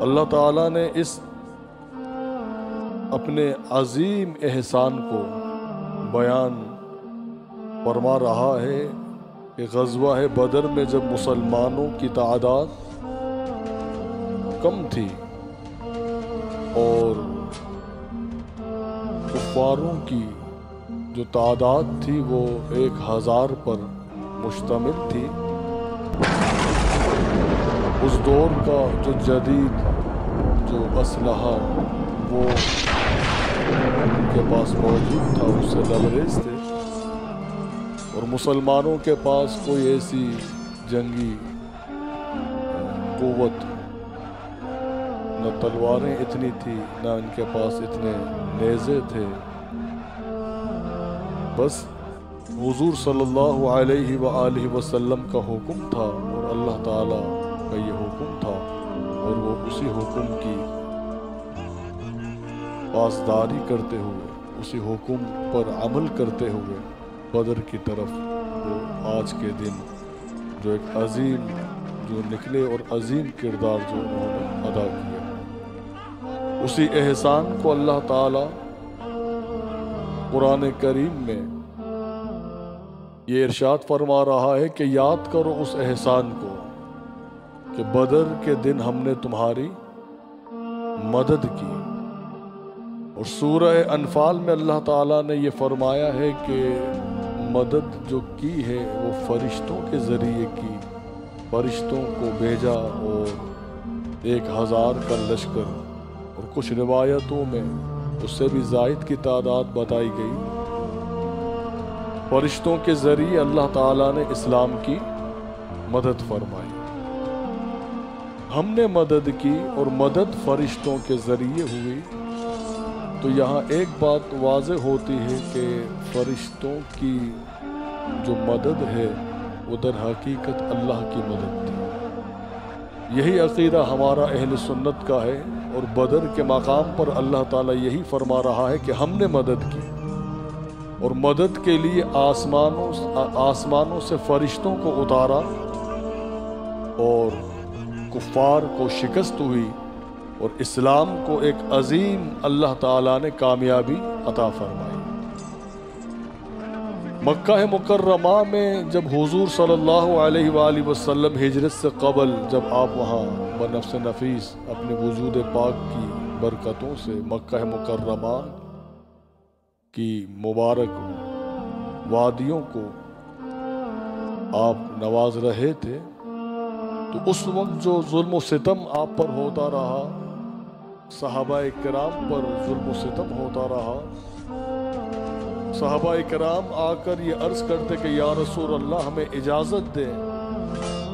اللہ تعالیٰ نے اس اپنے عظیم احسان کو بیان فرما رہا ہے کہ غزوہ بدر میں جب مسلمانوں کی تعداد کم تھی اور کفاروں کی جو تعداد تھی وہ 1000 پر مشتمل تھی، اس دور کا جو جدید جو اسلحہ وہ ان کے پاس موجود تھا اس سے لبریز تھے، اور مسلمانوں کے پاس کوئی ایسی جنگی قوت نہ تلواریں اتنی تھی، نہ ان کے پاس اتنے نیزے تھے۔ بس حضور صلی اللہ علیہ وآلہ وسلم کا حکم تھا اور اللہ تعالیٰ کا یہ حکم تھا، اور وہ اسی حکم کی پاسداری کرتے ہوئے، اسی حکم پر عمل کرتے ہوئے بدر کی طرف وہ آج کے دن جو ایک عظیم جو نکلے اور عظیم کردار جو انہوں نے ادا کیا، اسی احسان کو اللہ تعالیٰ قرآن کریم میں یہ ارشاد فرما رہا ہے کہ یاد کرو اس احسان کو کہ بدر کے دن ہم نے تمہاری مدد کی۔ اور سورہ انفال میں اللہ تعالیٰ نے یہ فرمایا ہے کہ مدد جو کی ہے وہ فرشتوں کے ذریعے کی، فرشتوں کو بھیجا اور 1000 کا لشکر، اور کچھ روایتوں میں اس سے بھی زائد کی تعداد بتائی گئی۔ فرشتوں کے ذریعے اللہ تعالیٰ نے اسلام کی مدد فرمائی، ہم نے مدد کی اور مدد فرشتوں کے ذریعے ہوئی۔ تو یہاں ایک بات واضح ہوتی ہے کہ فرشتوں کی جو مدد ہے وہ در حقیقت اللہ کی مدد تھی۔ یہی عقیدہ ہمارا اہل سنت کا ہے، اور بدر کے مقام پر اللہ تعالیٰ یہی فرما رہا ہے کہ ہم نے مدد کی، اور مدد کے لیے آسمانوں سے فرشتوں کو اتارا اور کفار کو شکست ہوئی، اور اسلام کو ایک عظیم اللہ تعالیٰ نے کامیابی عطا فرمائی۔ مکہ مکرمہ میں جب حضور صلی اللہ علیہ وآلہ وسلم ہجرت سے قبل جب آپ وہاں بنفس نفیس اپنے وجود پاک کی برکتوں سے مکہ مکرمہ کی مبارک وادیوں کو آپ نواز رہے تھے، تو اس وقت جو ظلم و ستم آپ پر ہوتا رہا، صحابہ کرام پر ظلم و ستم ہوتا رہا، صحابہ کرام آ کر یہ عرض کرتے کہ یا رسول اللہ ہمیں اجازت دیں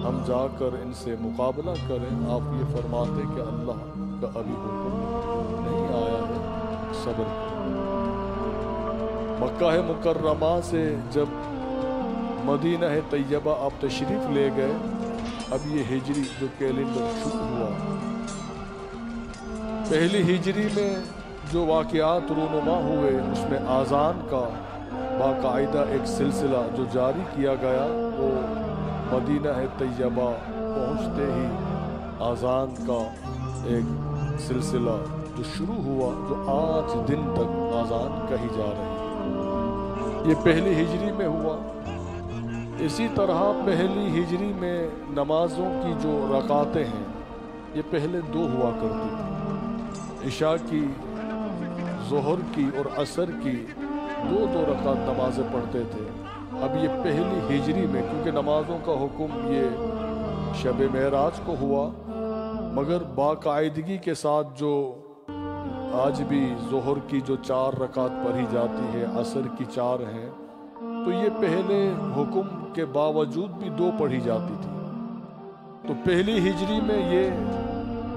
ہم جا کر ان سے مقابلہ کریں۔ آپ یہ فرماتے کہ اللہ کا ابھی حکم نہیں آیا ہے، صبر کریں۔ مکہ مکرمہ سے جب مدینہ طیبہ آپ تشریف لے گئے، اب یہ ہجری جو کیلنڈر شروع ہوا، پہلی ہجری میں جو واقعات رونما ہوئے اس میں آذان کا باقاعدہ ایک سلسلہ جو جاری کیا گیا، وہ مدینہ طیبہ پہنچتے ہی آذان کا ایک سلسلہ جو شروع ہوا، جو آج دن تک آذان کہی جا رہی ہے، یہ پہلی ہجری میں ہوا۔ اسی طرح پہلی ہجری میں نمازوں کی جو رکعتیں ہیں یہ پہلے 2 ہوا کرتی تھی، عشاء کی، ظہر کی اور عصر کی 2 رکعت نمازیں پڑھتے تھے۔ اب یہ پہلی ہجری میں کیونکہ نمازوں کا حکم یہ شب معراج کو ہوا، مگر باقاعدگی کے ساتھ جو آج بھی ظہر کی جو 4 رکعت پڑھی جاتی ہے، عصر کی 4 ہیں، تو یہ پہلے حکم کے باوجود بھی 2 پڑھی جاتی تھی۔ تو پہلی ہجری میں یہ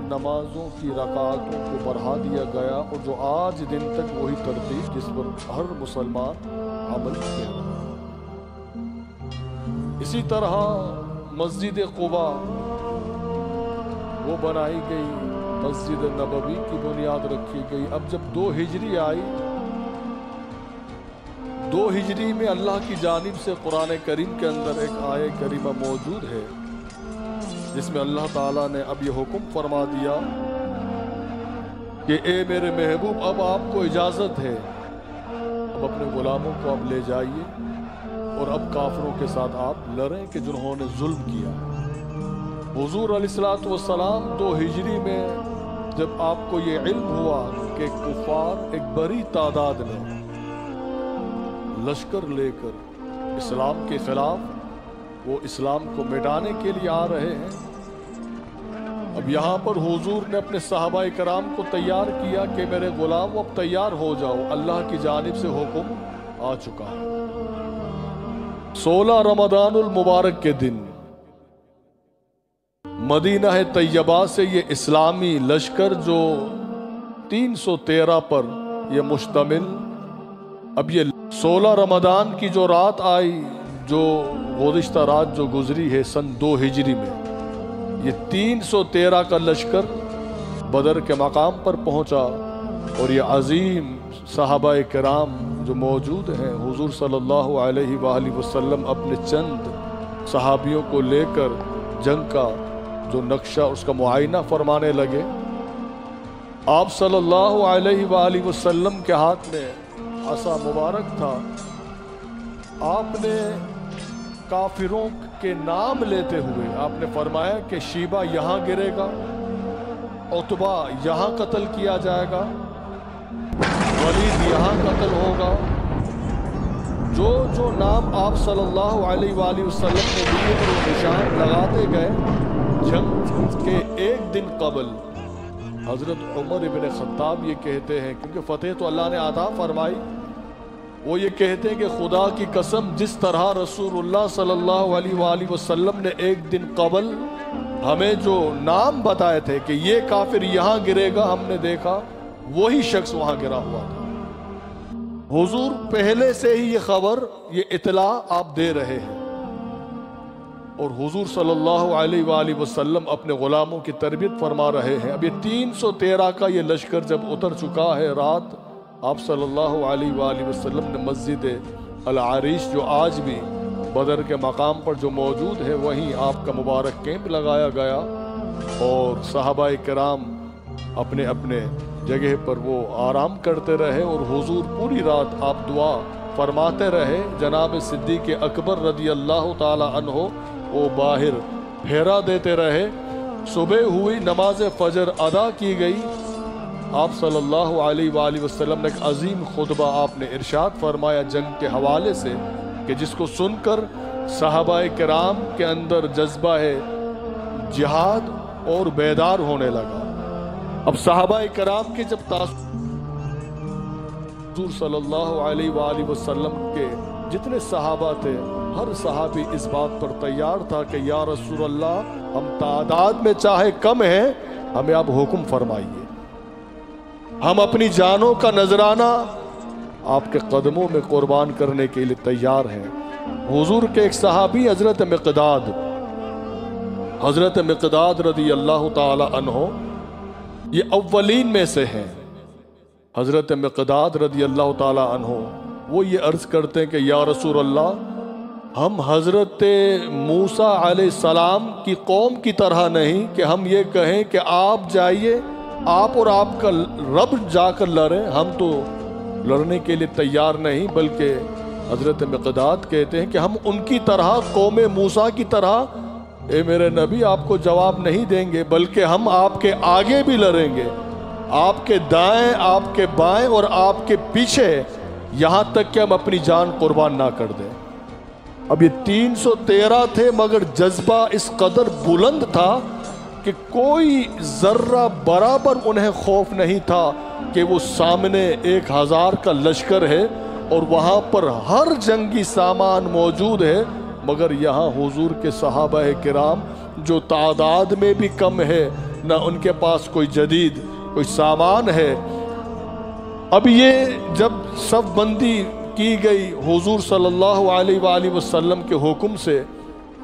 نمازوں کی رکعتوں کو بڑھا دیا گیا، اور جو آج دن تک وہی ترتیب جس پر ہر مسلمان عمل کر رہا ہے۔ اسی طرح مسجد قباء وہ بنائی گئی، مسجد نبوی کی بنیاد رکھی گئی۔ اب جب 2 ہجری آئی، 2 ہجری میں اللہ کی جانب سے قرآن کریم کے اندر ایک آیہ کریمہ موجود ہے جس میں اللہ تعالیٰ نے اب یہ حکم فرما دیا کہ اے میرے محبوب اب آپ کو اجازت ہے، اب اپنے غلاموں کو اب لے جائیے اور اب کافروں کے ساتھ آپ لڑیں کہ جنہوں نے ظلم کیا۔ حضور علیہ السلام 2 ہجری میں جب آپ کو یہ علم ہوا کہ کفار ایک بڑی تعداد میں لشکر لے کر اسلام کے خلاف وہ اسلام کو مٹانے کے لیے آ رہے ہیں، اب یہاں پر حضور نے اپنے صحابہ کرام کو تیار کیا کہ میرے غلام اب تیار ہو جاؤ، اللہ کی جانب سے حکم آ چکا ہے۔ 16 رمضان المبارک کے دن مدینہ طیبہ سے یہ اسلامی لشکر جو 313 پر یہ مشتمل، اب یہ 16 رمضان کی جو رات آئی، جو گزشتہ رات جو گزری ہے سن 2 ہجری میں، یہ 313 کا لشکر بدر کے مقام پر پہنچا، اور یہ عظیم صحابہ کرام جو موجود ہیں، حضور صلی اللہ علیہ وآلہ وسلم اپنے چند صحابیوں کو لے کر جنگ کا جو نقشہ اس کا معائنہ فرمانے لگے۔ آپ صلی اللہ علیہ وآلہ وسلم کے ہاتھ میں عصا مبارک تھا، آپ نے کافروں کے نام لیتے ہوئے آپ نے فرمایا کہ شیبہ یہاں گرے گا، عتبہ یہاں قتل کیا جائے گا، ولید یہاں قتل ہوگا۔ جو نام آپ صلی اللہ علیہ وآلہ وسلم نے دیے اور وہ نشان لگاتے گئے، جنگ کے ایک دن قبل حضرت عمر ابن خطاب یہ کہتے ہیں، کیونکہ فتح تو اللہ نے عطا فرمائی، وہ یہ کہتے ہیں کہ خدا کی قسم جس طرح رسول اللہ صلی اللہ علیہ وآلہ وسلم نے ایک دن قبل ہمیں جو نام بتائے تھے کہ یہ کافر یہاں گرے گا، ہم نے دیکھا وہی شخص وہاں گرا ہوا تھا۔ حضور پہلے سے ہی یہ خبر، یہ اطلاع آپ دے رہے ہیں، اور حضور صلی اللہ علیہ وآلہ وسلم اپنے غلاموں کی تربیت فرما رہے ہیں۔ اب یہ 313 کا یہ لشکر جب اتر چکا ہے، رات آپ صلی اللہ علیہ وآلہ وسلم نے مسجد العریش جو آج بھی بدر کے مقام پر جو موجود ہے، وہیں آپ کا مبارک کیمپ لگایا گیا، اور صحابہ کرام اپنے اپنے جگہ پر وہ آرام کرتے رہے، اور حضور پوری رات آپ دعا فرماتے رہے۔ جناب صدیق اکبر رضی اللہ تعالی عنہ وہ باہر پھیرا دیتے رہے۔ صبح ہوئی، نماز فجر ادا کی گئی، آپ صلی اللہ علیہ وآلہ وسلم نے ایک عظیم خطبہ آپ نے ارشاد فرمایا جنگ کے حوالے سے، کہ جس کو سن کر صحابہ کرام کے اندر جذبہ ہے جہاد اور بیدار ہونے لگا۔ اب صحابہ کرام کے جب حضور صلی اللہ علیہ وآلہ وسلم کے جتنے صحابہ تھے، ہر صحابی اس بات پر تیار تھا کہ یا رسول اللہ، ہم تعداد میں چاہے کم ہیں، ہمیں آپ حکم فرمائیے، ہم اپنی جانوں کا نذرانہ آپ کے قدموں میں قربان کرنے کے لیے تیار ہیں۔ حضور کے ایک صحابی حضرت مقداد رضی اللہ تعالی عنہ، یہ اولین میں سے ہیں۔ حضرت مقداد رضی اللہ تعالی عنہ وہ یہ عرض کرتے ہیں کہ یا رسول اللہ، ہم حضرت موسیٰ علیہ السلام کی قوم کی طرح نہیں کہ ہم یہ کہیں کہ آپ جائیے، آپ اور آپ کا رب جا کر لڑیں، ہم تو لڑنے کے لیے تیار نہیں، بلکہ حضرت مقداد کہتے ہیں کہ ہم ان کی طرح، قوم موسیٰ کی طرح، اے میرے نبی آپ کو جواب نہیں دیں گے، بلکہ ہم آپ کے آگے بھی لڑیں گے، آپ کے دائیں، آپ کے بائیں اور آپ کے پیچھے، یہاں تک کہ ہم اپنی جان قربان نہ کر دیں۔ اب یہ 313 تھے، مگر جذبہ اس قدر بلند تھا کہ کوئی ذرہ برابر انہیں خوف نہیں تھا کہ وہ سامنے 1000 کا لشکر ہے اور وہاں پر ہر جنگی سامان موجود ہے، مگر یہاں حضور کے صحابہ کرام جو تعداد میں بھی کم ہے، نہ ان کے پاس کوئی جدید کوئی سامان ہے۔ اب یہ جب صف بندی کی گئی حضور صلی اللہ علیہ وآلہ وسلم کے حکم سے،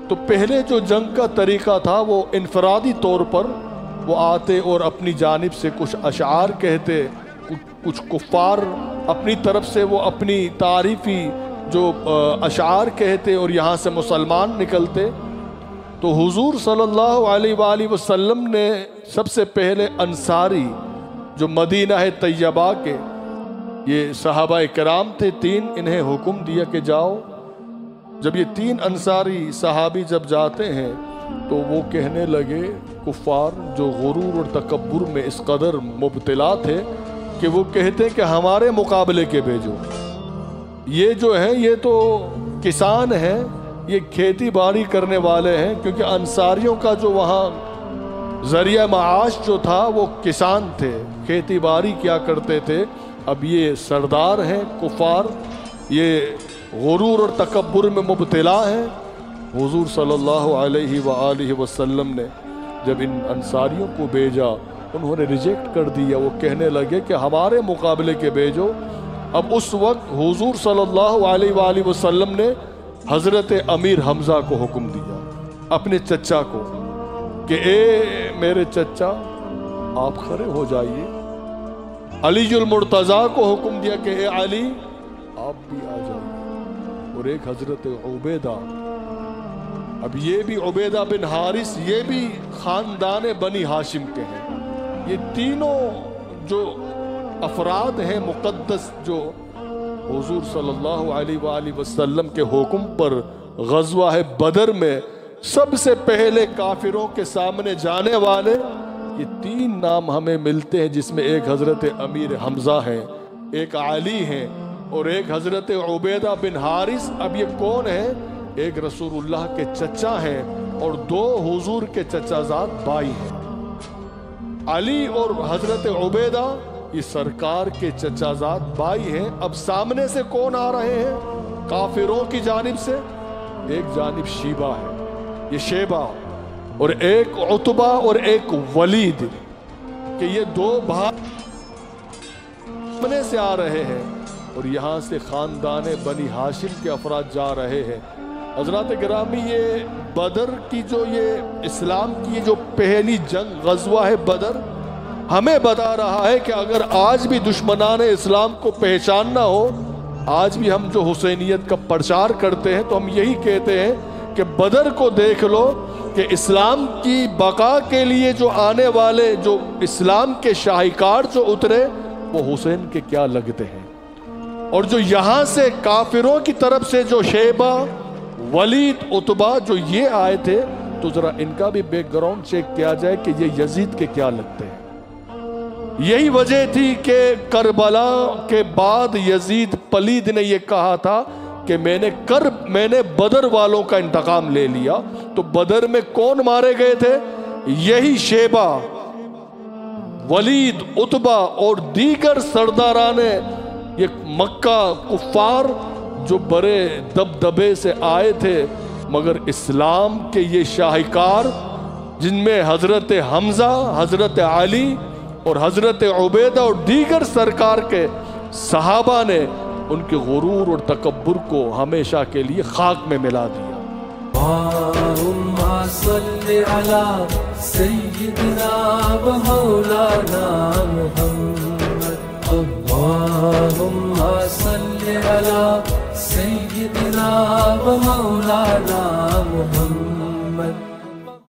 تو پہلے جو جنگ کا طریقہ تھا وہ انفرادی طور پر وہ آتے اور اپنی جانب سے کچھ اشعار کہتے، کچھ کفار اپنی طرف سے وہ اپنی تعریفی جو اشعار کہتے اور یہاں سے مسلمان نکلتے۔ تو حضور صلی اللہ علیہ وآلہ وسلم نے سب سے پہلے انصاری جو مدینہ طیبہ کے یہ صحابہ کرام تھے 3، انہیں حکم دیا کہ جاؤ۔ جب یہ 3 انصاری صحابی جب جاتے ہیں تو وہ کہنے لگے، کفار جو غرور اور تکبر میں اس قدر مبتلا تھے کہ وہ کہتے ہیں کہ ہمارے مقابلے کے بھیجو، یہ جو ہیں یہ تو کسان ہیں، یہ کھیتی باڑی کرنے والے ہیں، کیونکہ انصاریوں کا جو وہاں ذریعہ معاش جو تھا وہ کسان تھے، کھیتی باڑی کیا کرتے تھے۔ اب یہ سردار ہیں کفار، یہ غرور اور تکبر میں مبتلا ہیں۔ حضور صلی اللہ علیہ وآلہ وسلم نے جب ان انصاریوں کو بھیجا، انہوں نے ریجیکٹ کر دیا، وہ کہنے لگے کہ ہمارے مقابلے کے بھیجو۔ اب اس وقت حضور صلی اللہ علیہ وآلہ وسلم نے حضرت امیر حمزہ کو حکم دیا، اپنے چچا کو، کہ اے میرے چچا آپ کھڑے ہو جائیے۔ علی المرتضیٰ کو حکم دیا کہ اے علی آپ بھی آ جائیے، اور ایک حضرت عبیدہ، اب یہ بھی عبیدہ بن حارث، یہ بھی خاندان بنی ہاشم کے ہیں۔ یہ تینوں جو افراد ہیں مقدس، جو حضور صلی اللہ علیہ وآلہ وسلم کے حکم پر غزوہ بدر میں سب سے پہلے کافروں کے سامنے جانے والے، یہ 3 نام ہمیں ملتے ہیں، جس میں ایک حضرت امیر حمزہ ہیں، ایک علی ہیں، اور ایک حضرت عبیدہ بن حارث۔ اب یہ کون ہیں؟ ایک رسول اللہ کے چچا ہیں اور 2 حضور کے چچا زاد بھائی ہیں۔ علی اور حضرت عبیدہ یہ سرکار کے چچا زاد بھائی ہیں۔ اب سامنے سے کون آ رہے ہیں کافروں کی جانب سے؟ ایک جانب شیبہ ہے، یہ شیبہ، اور ایک عتبہ اور ایک ولید، کہ یہ 2 بھائی سامنے سے آ رہے ہیں، اور یہاں سے خاندان بنی ہاشم کے افراد جا رہے ہیں۔ حضرات گرامی، یہ بدر کی جو یہ اسلام کی جو پہلی جنگ غزوہ ہے بدر، ہمیں بتا رہا ہے کہ اگر آج بھی دشمنان اسلام کو پہچاننا ہو، آج بھی ہم جو حسینیت کا پرچار کرتے ہیں تو ہم یہی کہتے ہیں کہ بدر کو دیکھ لو کہ اسلام کی بقا کے لیے جو آنے والے جو اسلام کے شاہکار جو اترے وہ حسین کے کیا لگتے ہیں، اور جو یہاں سے کافروں کی طرف سے جو شیبہ، ولید، عتبہ جو یہ آئے تھے، تو ذرا ان کا بھی بیک گراؤنڈ چیک کیا جائے کہ یہ یزید کے کیا لگتے ہیں۔ یہی وجہ تھی کہ کربلا کے بعد یزید پلید نے یہ کہا تھا کہ میں نے بدر والوں کا انتقام لے لیا۔ تو بدر میں کون مارے گئے تھے؟ یہی شیبہ، ولید، عتبہ اور دیگر سرداران یہ مکہ کفار جو بڑے دبدبے سے آئے تھے، مگر اسلام کے یہ شاہکار جن میں حضرت حمزہ، حضرت علی اور حضرت عبیدہ اور دیگر سرکار کے صحابہ نے ان کے غرور اور تکبر کو ہمیشہ کے لیے خاک میں ملا دیا۔ اللہم صلی علی سیدنا و مولانا محمد، اللہم صلی علی سیدنا و مولانا محمد۔